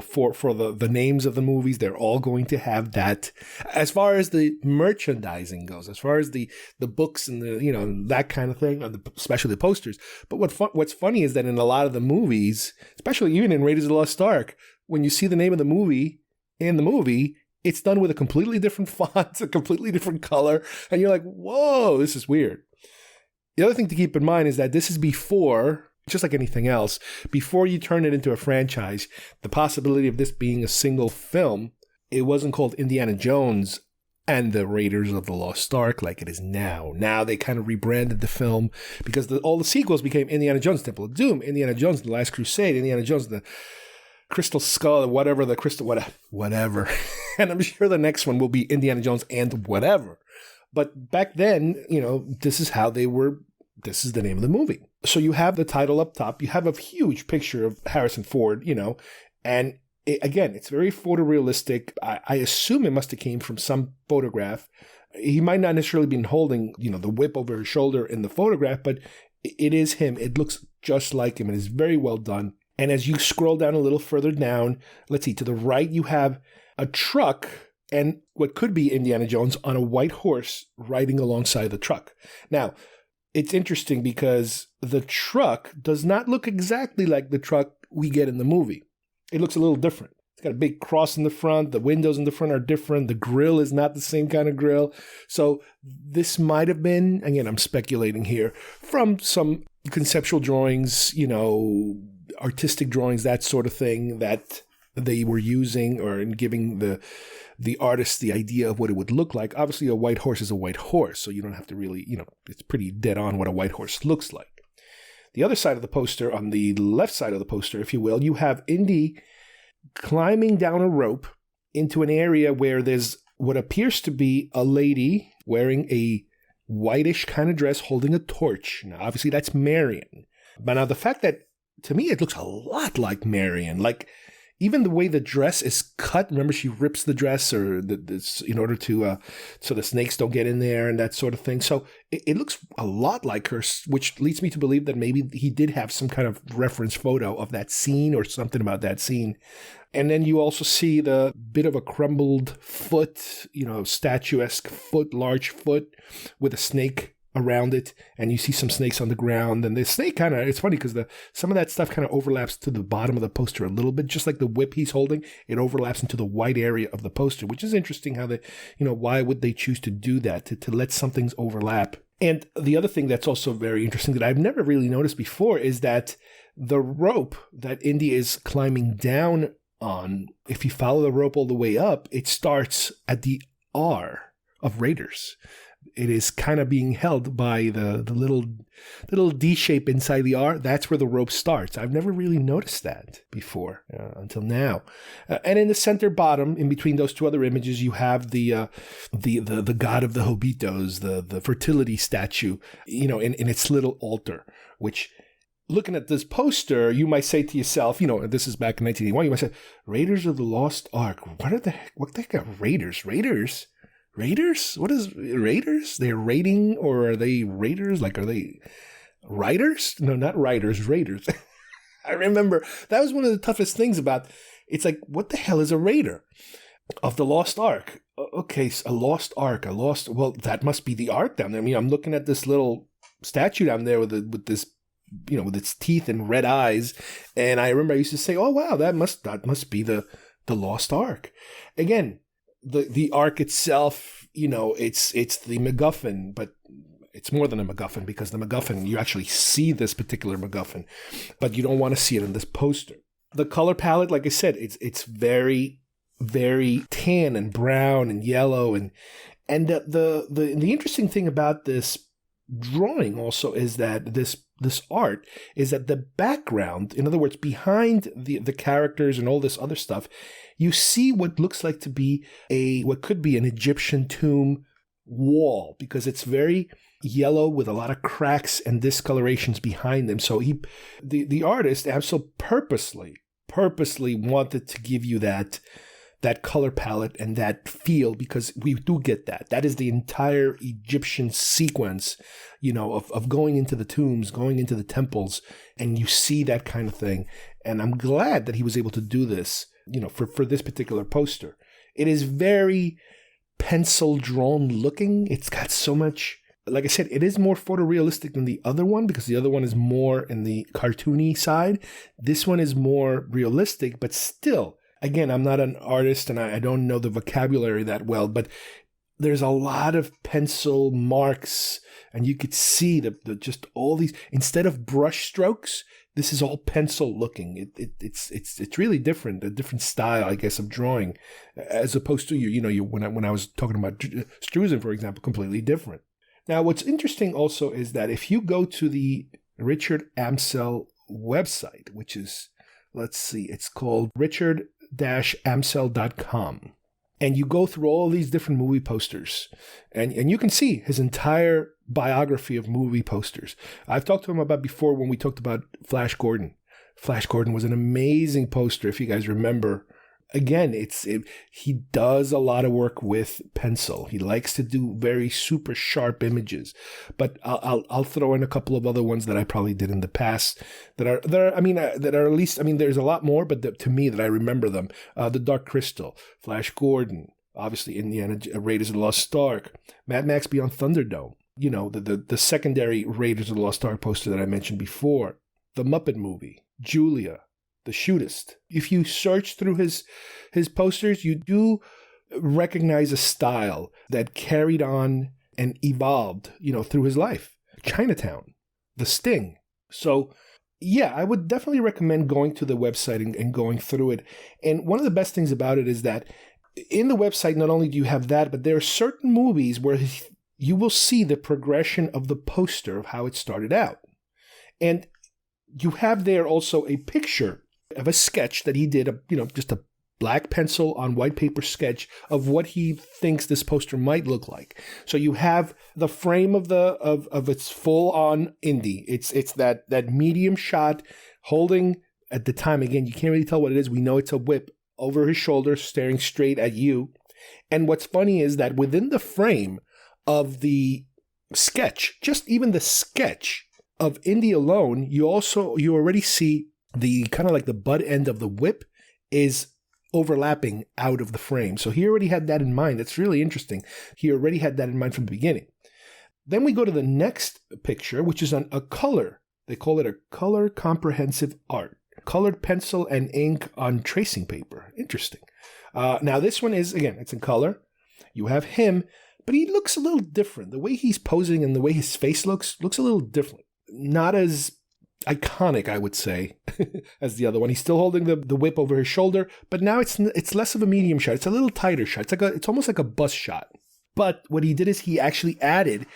for the names of the movies. They're all going to have that. As far as the merchandising goes, as far as the books and the, that kind of thing, especially the posters. But what's funny is that in a lot of the movies, especially even in Raiders of the Lost Ark, when you see the name of the movie in the movie, it's done with a completely different font, a completely different color. And you're like, whoa, this is weird. The other thing to keep in mind is that this is before, just like anything else, before you turn it into a franchise, the possibility of this being a single film, it wasn't called Indiana Jones and the Raiders of the Lost Ark like it is now. Now they kind of rebranded the film because all the sequels became Indiana Jones, Temple of Doom, Indiana Jones, The Last Crusade, Indiana Jones, the Crystal Skull, whatever. And I'm sure the next one will be Indiana Jones and whatever. But back then, this is how they were. This is the name of the movie. So you have the title up top. You have a huge picture of Harrison Ford, and again, it's very photorealistic. I assume it must have came from some photograph. He might not necessarily been holding, the whip over his shoulder in the photograph, but it is him. It looks just like him and is very well done. And as you scroll down a little further down, let's see, to the right, you have a truck and what could be Indiana Jones on a white horse riding alongside the truck. Now, it's interesting because the truck does not look exactly like the truck we get in the movie. It looks a little different. It's got a big cross in the front. The windows in the front are different. The grill is not the same kind of grill. So this might have been, again, I'm speculating here, from some conceptual drawings, artistic drawings, that sort of thing that they were using or in giving the artist the idea of what it would look like. Obviously, a white horse is a white horse, so you don't have to really, it's pretty dead on what a white horse looks like. The other side of the poster, on the left side of the poster, if you will, you have Indy climbing down a rope into an area where there's what appears to be a lady wearing a whitish kind of dress holding a torch. Now, obviously, that's Marion. But now the fact that, to me, it looks a lot like Marion, like even the way the dress is cut. Remember, she rips the dress or in order to so the snakes don't get in there and that sort of thing. So it looks a lot like her, which leads me to believe that maybe he did have some kind of reference photo of that scene or something about that scene. And then you also see the bit of a crumbled foot, statuesque foot, large foot with a snake around it, and you see some snakes on the ground, and the snake it's funny because some of that stuff kind of overlaps to the bottom of the poster a little bit, just like the whip he's holding, it overlaps into the white area of the poster, which is interesting how why would they choose to do that, to let some things overlap. And the other thing that's also very interesting that I've never really noticed before is that the rope that Indy is climbing down on, if you follow the rope all the way up, it starts at the R of Raiders. It is kind of being held by the little D shape inside the R. That's where the rope starts. I've never really noticed that before until now. And in the center bottom, in between those two other images, you have the god of the Hobitos, the fertility statue, in its little altar. Which, looking at this poster, you might say to yourself, this is back in 1981. You might say, Raiders of the Lost Ark. What the heck are Raiders? Raiders? What is Raiders? They're raiding, or are they raiders? Like, are they riders? No, not riders, raiders. I remember that was one of the toughest things about, it's like, what the hell is a raider of the Lost Ark? Okay, a Lost Ark, well, that must be the Ark down there. I mean, I'm looking at this little statue down there with this with its teeth and red eyes. And I remember I used to say, oh, wow, that must be the Lost Ark. Again, the Ark itself, it's the MacGuffin, but it's more than a MacGuffin, because the MacGuffin, you actually see this particular MacGuffin, but you don't want to see it in this poster. The color palette, like I said, it's very, very tan and brown and yellow, and the interesting thing about this drawing also is that this art is that the background, in other words, behind the characters and all this other stuff, you see what looks like to be what could be an Egyptian tomb wall, because it's very yellow with a lot of cracks and discolorations behind them. So the artist, Amsel, purposely wanted to give you that color palette and that feel, because we do get that. That is the entire Egyptian sequence, of going into the tombs, going into the temples, and you see that kind of thing. And I'm glad that he was able to do this, for this particular poster. It is very pencil drawn looking. It's got so much, like I said, it is more photorealistic than the other one, because the other one is more in the cartoony side. This one is more realistic, but still, again, I'm not an artist and I don't know the vocabulary that well, but there's a lot of pencil marks, and you could see the just all these, instead of brush strokes, this is all pencil looking. It's really different, a different style, I guess, of drawing, as opposed to when I was talking about Struzan, for example, completely different. Now, what's interesting also is that if you go to the Richard Amsel website, which is, let's see, it's called richard-amsel.com. And you go through all these different movie posters, and you can see his entire biography of movie posters. I've talked to him about before when we talked about Flash Gordon. Flash Gordon was an amazing poster, if you guys remember. Again, he does a lot of work with pencil. He likes to do very super sharp images, but I'll throw in a couple of other ones that I probably did in the past that are at least, there's a lot more, but to me that I remember them. The Dark Crystal, Flash Gordon, obviously Indiana Raiders of the Lost Ark, Mad Max Beyond Thunderdome. The secondary Raiders of the Lost Ark poster that I mentioned before, the Muppet Movie, Julia, The Shootist. If you search through his posters, you do recognize a style that carried on and evolved, through his life. Chinatown, The Sting. So, yeah, I would definitely recommend going to the website and going through it. And one of the best things about it is that in the website, not only do you have that, but there are certain movies where you will see the progression of the poster of how it started out. And you have there also a picture of a sketch that he did, just a black pencil on white paper sketch of what he thinks this poster might look like. So you have the frame of its full on Indy. It's that medium shot holding, at the time, again, you can't really tell what it is. We know it's a whip over his shoulder, staring straight at you. And what's funny is that within the frame of the sketch, just even the sketch of Indy alone, you already see the kind of like the butt end of the whip is overlapping out of the frame. So he already had that in mind. That's really interesting. He already had that in mind from the beginning. Then we go to the next picture, which is on a color. They call it a color comprehensive art. Colored pencil and ink on tracing paper. Interesting. Now this one is, again, it's in color. You have him, but he looks a little different. The way he's posing and the way his face looks a little different. Not as iconic, I would say, as the other one. He's still holding the whip over his shoulder, but now it's less of a medium shot. It's a little tighter shot. It's almost like a bust shot. But what he did is he actually added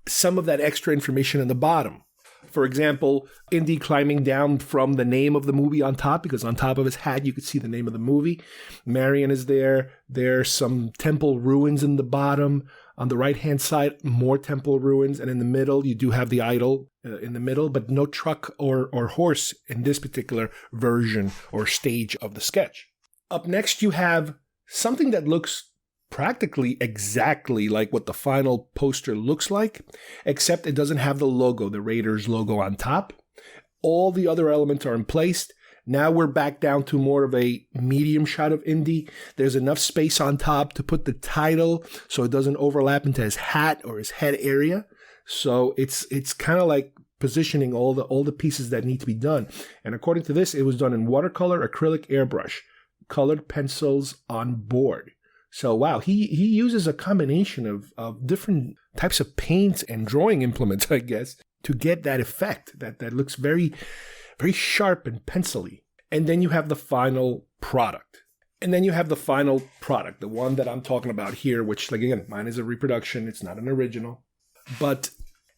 some of that extra information in the bottom. For example, Indy climbing down from the name of the movie on top, because on top of his hat you could see the name of the movie. Marion is there. There's some temple ruins in the bottom. On the right-hand side, more temple ruins. And in the middle, you do have the idol in the middle, but no truck or horse in this particular version or stage of the sketch. Up next, you have something that looks practically exactly like what the final poster looks like, except it doesn't have the logo, the Raiders logo on top. All the other elements are in place. Now we're back down to more of a medium shot of Indy. There's enough space on top to put the title so it doesn't overlap into his hat or his head area. So it's kind of like positioning all the pieces that need to be done. And according to this, it was done in watercolor, acrylic, airbrush, colored pencils on board. So wow, he uses a combination of different types of paints and drawing implements, I guess, to get that effect that looks very, very sharp and pencil-y. And then you have the final product. The one that I'm talking about here, which, like, again, mine is a reproduction. It's not an original. But,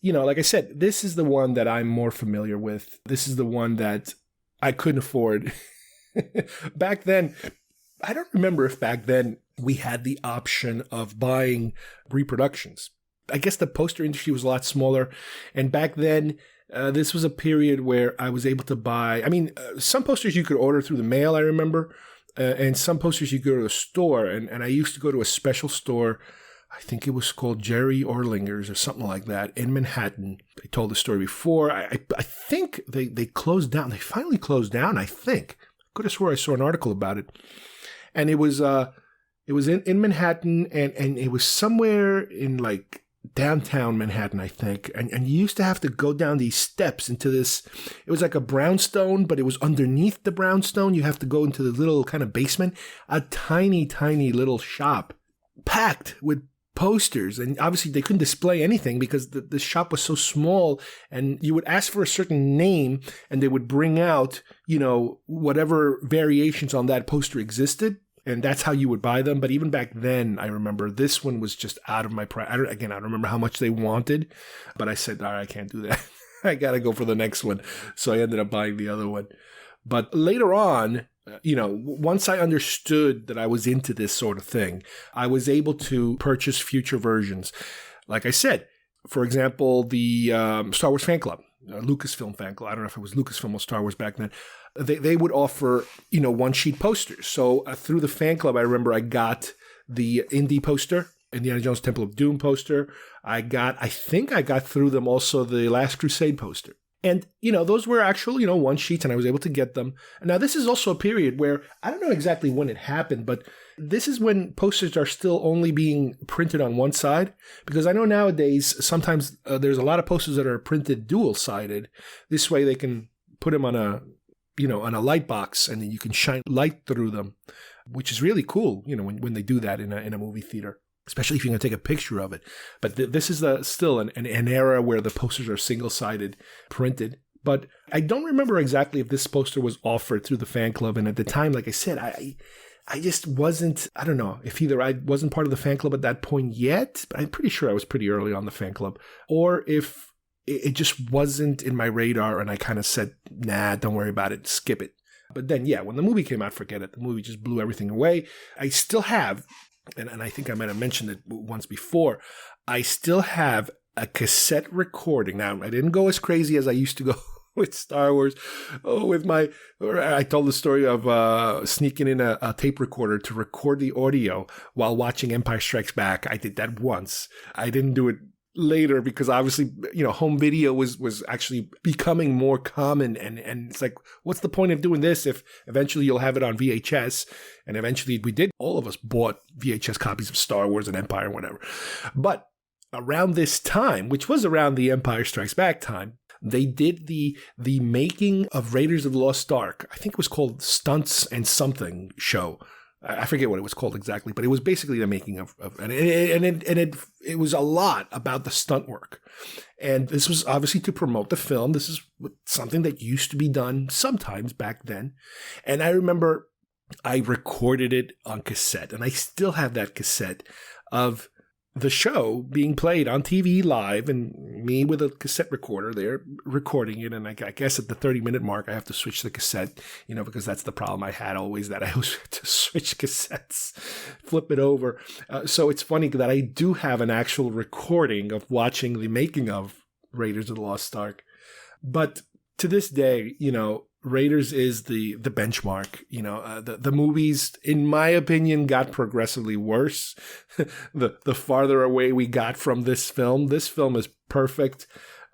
like I said, this is the one that I'm more familiar with. This is the one that I couldn't afford. Back then, I don't remember if back then we had the option of buying reproductions. I guess the poster industry was a lot smaller. And back then, this was a period where I was able to buy, some posters you could order through the mail, I remember. And some posters you go to a store, and I used to go to a special store. I think it was called Jerry Orlinger's or something like that in Manhattan. I told the story before. I think they closed down. They finally closed down, I think. I could have swore I saw an article about it. And it was in Manhattan, and it was somewhere in like downtown Manhattan, I think. And you used to have to go down these steps into this. It was like a brownstone, but it was underneath the brownstone. You have to go into the little kind of basement, a tiny, tiny little shop packed with posters. And obviously they couldn't display anything because the shop was so small, and you would ask for a certain name and they would bring out, whatever variations on that poster existed. And that's how you would buy them. But even back then, I remember this one was just out of my price. I don't remember how much they wanted, but I said, all right, I can't do that. I got to go for the next one. So I ended up buying the other one. But later on, once I understood that I was into this sort of thing, I was able to purchase future versions. Like I said, for example, the Star Wars fan club, Lucasfilm fan club. I don't know if it was Lucasfilm or Star Wars back then. They would offer, one-sheet posters. So through the fan club, I remember I got the Indy poster, Indiana Jones Temple of Doom poster. I think I got through them also the Last Crusade poster. And, those were actual, one-sheets, and I was able to get them. Now, this is also a period where, I don't know exactly when it happened, but this is when posters are still only being printed on one side. Because I know nowadays, sometimes there's a lot of posters that are printed dual-sided. This way they can put them on a light box, and then you can shine light through them, which is really cool, when they do that in a movie theater, especially if you're going to take a picture of it. But this is still an era where the posters are single-sided printed. But I don't remember exactly if this poster was offered through the fan club. And at the time, like I said, I just wasn't, I don't know if either I wasn't part of the fan club at that point yet, but I'm pretty sure I was pretty early on the fan club, or if it just wasn't in my radar and I kind of said, nah, don't worry about it, skip it. But then, yeah, when the movie came out, forget it. The movie just blew everything away. I still have, and I think I might have mentioned it once before, I still have a cassette recording. Now, I didn't go as crazy as I used to go with Star Wars. I told the story of sneaking in a tape recorder to record the audio while watching Empire Strikes Back. I did that once. I didn't do it later because obviously, home video was actually becoming more common, and it's like, what's the point of doing this if eventually you'll have it on VHS? And eventually we did. All of us bought VHS copies of Star Wars and Empire and whatever. But around this time, which was around the Empire Strikes Back time, they did the making of Raiders of the Lost Ark. I think it was called Stunts and Something show. I forget what it was called exactly, but it was basically the making of and it was a lot about the stunt work. And this was obviously to promote the film. This is something that used to be done sometimes back then. And I remember I recorded it on cassette, and I still have that cassette of the show being played on TV live, and me with a cassette recorder there recording it. And I guess at the 30-minute mark, I have to switch the cassette, because that's the problem I had always, that I always had to switch cassettes, flip it over. So it's funny that I do have an actual recording of watching the making of Raiders of the Lost Ark. But to this day, Raiders is the benchmark. The movies, in my opinion, got progressively worse. the farther away we got from this film is perfect.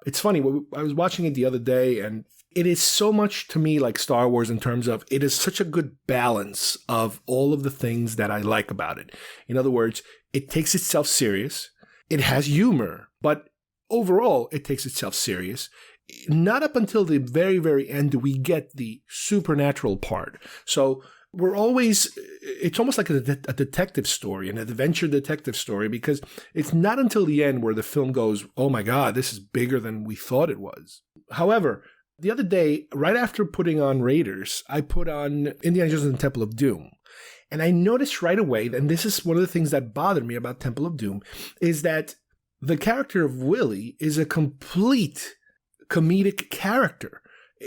It's funny, I was watching it the other day, and it is so much to me like Star Wars in terms of it is such a good balance of all of the things that I like about it. In other words, it takes itself serious. It has humor, but overall, it takes itself serious. not up until the very, very end do we get the supernatural part. So it's almost like a detective story, an adventure detective story, because it's not until the end where the film goes, oh my God, this is bigger than we thought it was. However, the other day, right after putting on Raiders, I put on Indiana Jones and the Temple of Doom. And I noticed right away, and this is one of the things that bothered me about Temple of Doom, is that the character of Willie is a complete comedic character.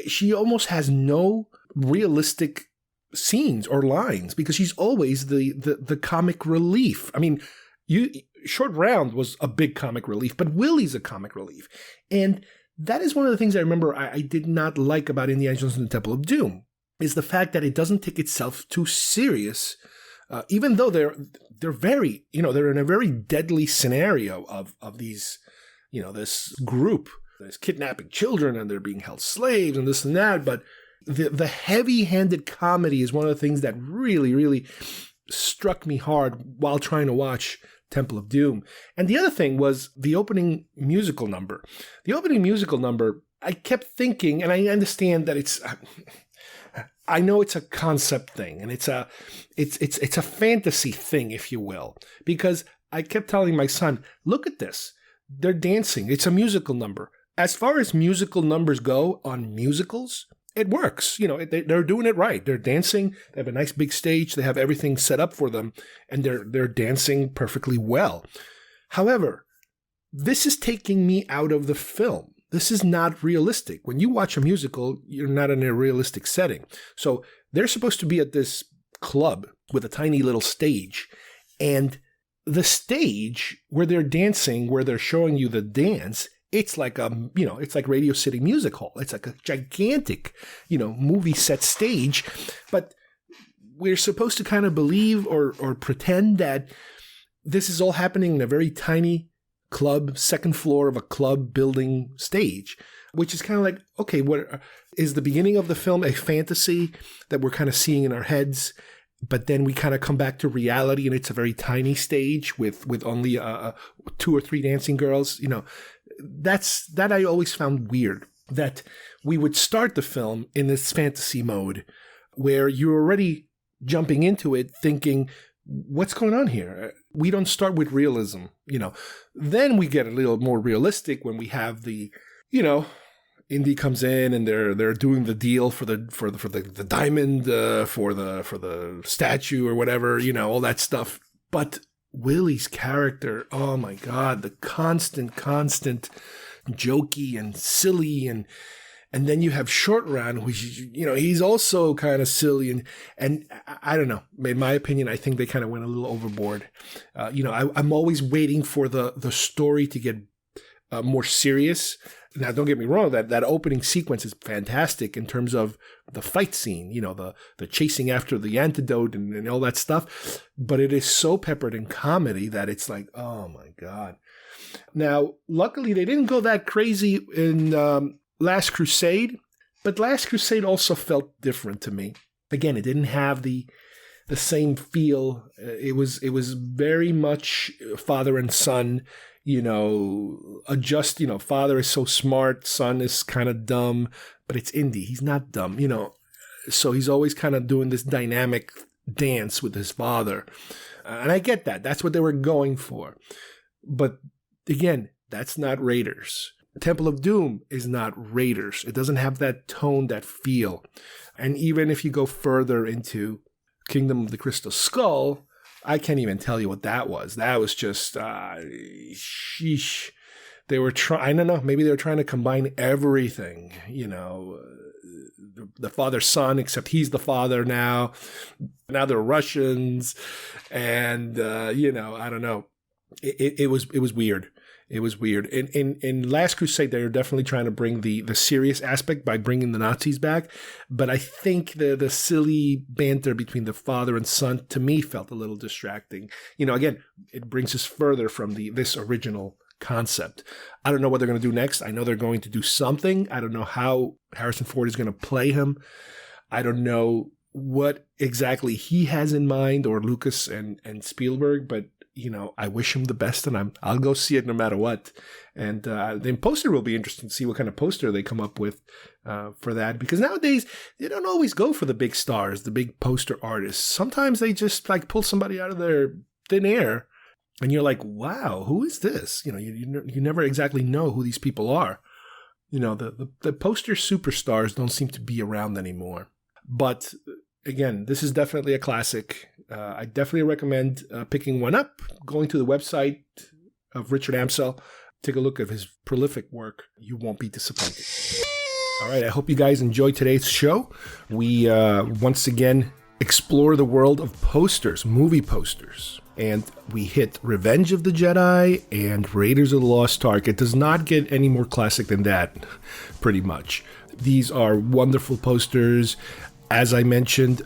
She almost has no realistic scenes or lines because she's always the comic relief. I mean, Short Round was a big comic relief, but Willie's a comic relief. And that is one of the things I remember I did not like about Indiana Jones and the Temple of Doom, is the fact that it doesn't take itself too serious, even though they're very, they're in a very deadly scenario of these, this group that's kidnapping children and they're being held slaves and this and that. But the heavy-handed comedy is one of the things that really, really struck me hard while trying to watch Temple of Doom. And the other thing was the opening musical number. The opening musical number, I kept thinking, and I understand that I know it's a concept thing, and it's a fantasy thing, if you will, because I kept telling my son, look at this. They're dancing. It's a musical number. As far as musical numbers go on musicals, it works. They're doing it right. They're dancing. They have a nice big stage. They have everything set up for them, and they're dancing perfectly well. However, this is taking me out of the film. This is not realistic. When you watch a musical, you're not in a realistic setting. So they're supposed to be at this club with a tiny little stage, and the stage where they're dancing, where they're showing you the dance, it's like it's like Radio City Music Hall. It's like a gigantic, movie set stage, but we're supposed to kind of believe or pretend that this is all happening in a very tiny club, second floor of a club building stage, which is kind of like, okay, what is the beginning of the film a fantasy that we're kind of seeing in our heads? But then we kind of come back to reality, and it's a very tiny stage with only 2 or 3 dancing girls. That I always found weird, that we would start the film in this fantasy mode where you're already jumping into it thinking, what's going on here? We don't start with realism, Then we get a little more realistic when we have the, Indy comes in and they're doing the deal for the diamond, for the statue or whatever, all that stuff. But Willie's character, oh my God, the constant jokey and silly, and then you have Short Round, which, he's also kind of silly, and I don't know. In my opinion, I think they kind of went a little overboard. I'm always waiting for the story to get more serious. Now, don't get me wrong, that opening sequence is fantastic in terms of the fight scene, the chasing after the antidote and all that stuff. But it is so peppered in comedy that it's like, oh my God. Now, luckily, they didn't go that crazy in Last Crusade, but Last Crusade also felt different to me. Again, it didn't have the same feel. It was very much father and son. Father is so smart, son is kind of dumb, but it's Indy. He's not dumb, so he's always kind of doing this dynamic dance with his father. And I get that. That's what they were going for. But again, that's not Raiders. Temple of Doom is not Raiders. It doesn't have that tone, that feel. And even if you go further into Kingdom of the Crystal Skull, I can't even tell you what that was. That was just, sheesh. They were trying, I don't know, maybe they were trying to combine everything, the father-son, except he's the father now. Now they're Russians. And, I don't know. It was weird. It was weird. In Last Crusade, they were definitely trying to bring the serious aspect by bringing the Nazis back. But I think the silly banter between the father and son, to me, felt a little distracting. Again, it brings us further from this original concept. I don't know what they're going to do next. I know they're going to do something. I don't know how Harrison Ford is going to play him. I don't know what exactly he has in mind, or Lucas and Spielberg, but I wish him the best, and I'll go see it no matter what. And the poster will be interesting to see what kind of poster they come up with for that, because nowadays they don't always go for the big stars, the big poster artists. Sometimes they just like pull somebody out of their thin air, and you're like, wow, who is this? You never exactly know who these people are. The poster superstars don't seem to be around anymore. But again, this is definitely a classic. I definitely recommend picking one up, going to the website of Richard Amsel. Take a look at his prolific work. You won't be disappointed. All right, I hope you guys enjoyed today's show. We once again explore the world of posters, movie posters. And we hit Revenge of the Jedi and Raiders of the Lost Ark. It does not get any more classic than that, pretty much. These are wonderful posters. As I mentioned,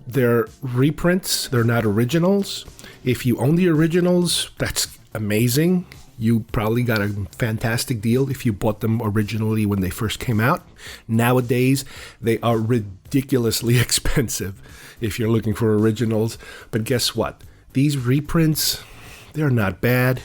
they're reprints. They're not originals. If you own the originals, that's amazing. You probably got a fantastic deal if you bought them originally when they first came out. Nowadays, they are ridiculously expensive if you're looking for originals. But guess what? These reprints, they're not bad,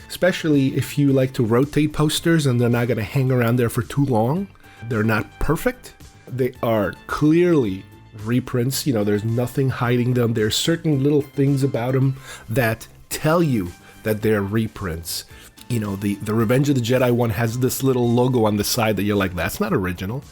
especially if you like to rotate posters and they're not going to hang around there for too long. They're not perfect. They are clearly reprints. There's nothing hiding them. There's certain little things about them that tell you that they're reprints. The Revenge of the Jedi one has this little logo on the side that you're like, that's not original.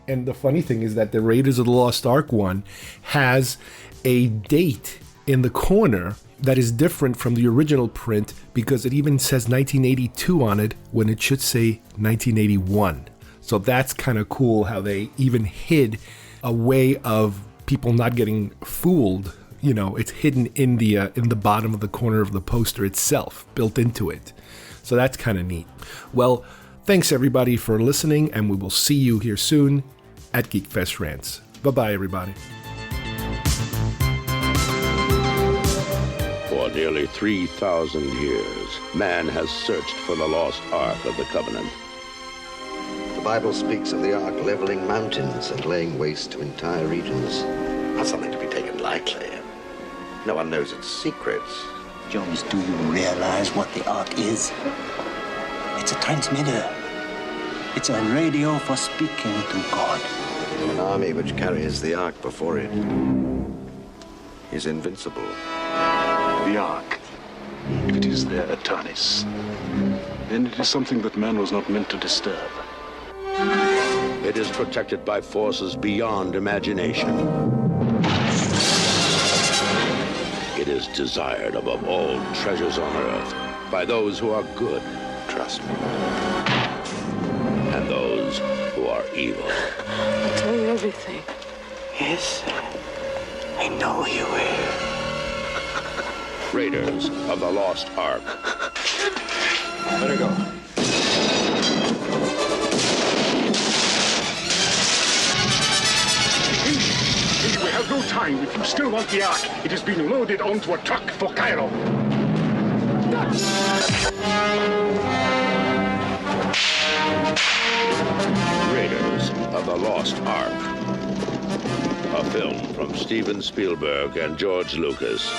And the funny thing is that the Raiders of the Lost Ark one has a date in the corner that is different from the original print, because it even says 1982 on it when it should say 1981. So that's kind of cool how they even hid a way of people not getting fooled. It's hidden in the bottom of the corner of the poster itself, built into it. So that's kind of neat. Well, thanks everybody for listening, and we will see you here soon at GeekFest Rants. Bye-bye, everybody. For nearly 3,000 years, man has searched for the lost Ark of the Covenant. The Bible speaks of the Ark leveling mountains and laying waste to entire regions. Not something to be taken lightly. No one knows its secrets. Jones, do you realize what the Ark is? It's a transmitter. It's a radio for speaking to God. An army which carries the Ark before it is invincible. The Ark. If it is their Eternis, then it is something that man was not meant to disturb. It is protected by forces beyond imagination. It is desired above all treasures on earth by those who are good, trust me, and those who are evil. I'll tell you everything. Yes, I know you will. Raiders of the Lost Ark. Let her go. We have no time. If you still want the Ark, it has been loaded onto a truck for Cairo. Raiders of the Lost Ark. A film from Steven Spielberg and George Lucas.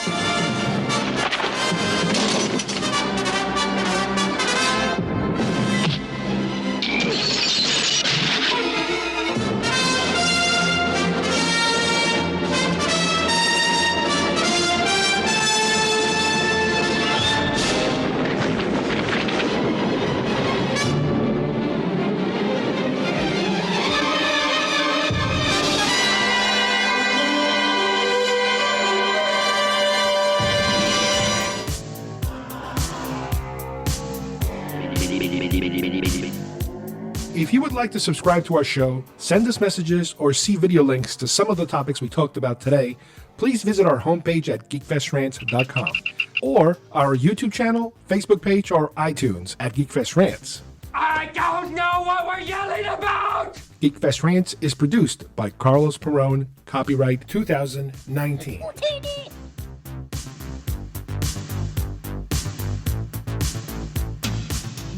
If you would like to subscribe to our show, send us messages, or see video links to some of the topics we talked about today, please visit our homepage at geekfestrants.com or our YouTube channel, Facebook page, or iTunes at GeekFest Rants. I don't know what we're yelling about! GeekFest Rants is produced by Carlos Perón, copyright 2019.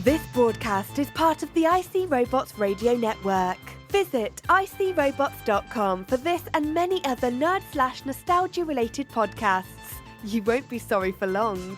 This broadcast is part of the IC Robots Radio Network. Visit icrobots.com for this and many other nerd/nostalgia related podcasts. You won't be sorry for long.